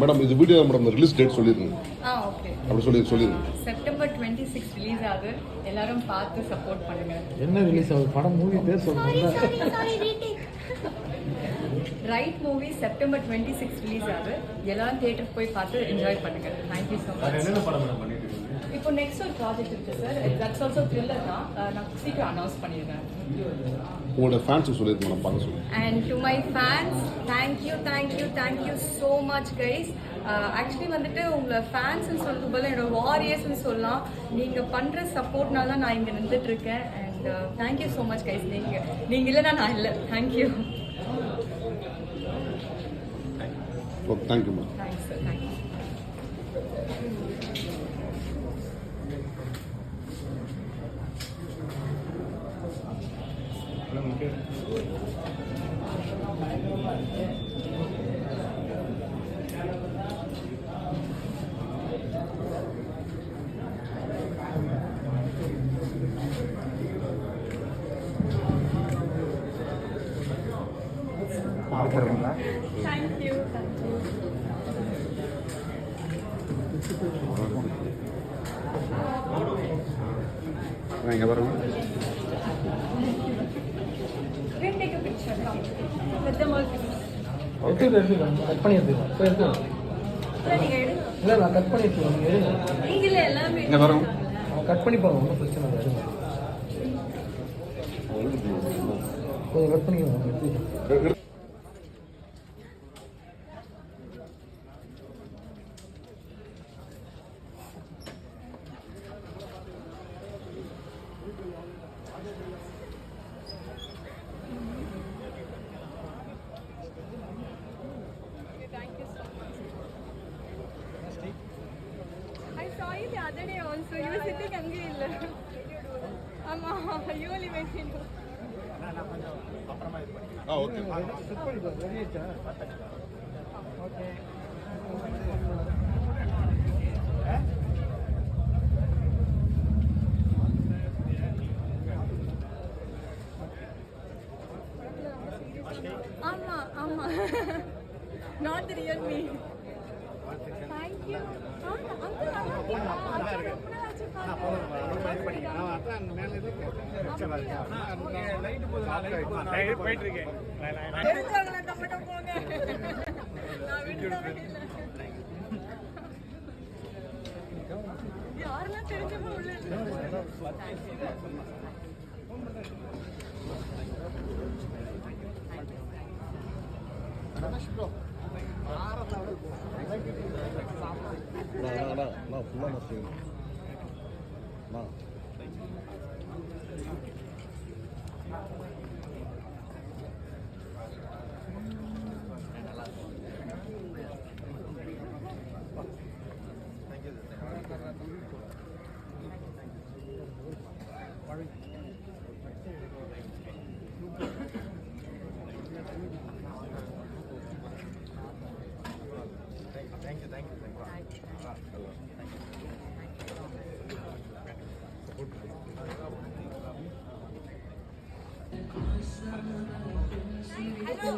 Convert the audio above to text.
Madam இது video madam release date சொல்லிருங்க. Okay அப்படி சொல்லிருங்க. செப்டம்பர் 26 ரிலீஸ் ஆகுது. எல்லாரும் பார்த்து சப்போர்ட் பண்ணுங்க. என்ன ரிலீஸ் ஆகுது படம் மூவி பேர் சொல்லுங்க. ரைட் மூவி செப்டம்பர் 26 ரிலீஸ் ஆகுது. எல்லாரும் தியேட்டருக்கு போய் பார்த்து என்ஜாய் பண்ணுங்க. Thank you so much. என்ன படம் மேடம் பண்ணிட்டு இருக்கீங்க? இப்போ நெக்ஸ்ட் ஒரு ப்ராஜெக்ட் இருக்கு சார். தட்ஸ் ஆல்சோ த்ரில்லர் தான். நான் சீக்கிரம் அனௌன்ஸ் பண்ணிடுறேன். உங்களோட ஃபேன்ஸுக்கு சொல்லிருங்க மேடம், பார்க்க சொல்லுங்க. And to my fans, thank you so much guys. Actually வந்துட்டு உங்களை ஃபேன்ஸ்னு சொல்றது போல என்னோட வாரியர்ஸ்னு சொல்லலாம். நீங்கள் பண்ணுற சப்போர்ட்னால நான் இங்கே நின்றுட்டு இருக்கேன். And thank you so much guys. நீங்கள் இல்லைன்னா நான் இல்லை. Thank you. Thank you ma'am. Thanks sir. Thank you. Thank you. எங்கே பாருங்க. Take a picture. Come. Let them all finish. Cut பண்ணி எடுத்துக்கலாம். இப்போ எடுத்துக்கலாம். நீங்க எடுங்க. இல்லை நான் கட் பண்ணி எடுத்துக்கலாம். நீங்கள் எடுங்க. நீங்க இல்ல எல்லாமே இங்கே பாருங்க. கட் பண்ணி போங்க, ஒன்றும் பிரச்சனை இல்லை. எடுங்க கொஞ்சம் கட் பண்ணிக்கலாம். எடுத்துக்கலாம். I saw you the other day also. You were sitting அங்கே இல்ல. ஆமா, you only went in. Okay. Set பண்ணிக்கலாம். ரெடி ஆயிடுச்சா? ஓகே. ஆமா. Not the real me. Thank you. போயிட்டு இருக்கேன். யாரெல்லாம் தெரிஞ்சவங்க உள்ள நான் ஃபுல்லாக நான் செய்யணும். Hello,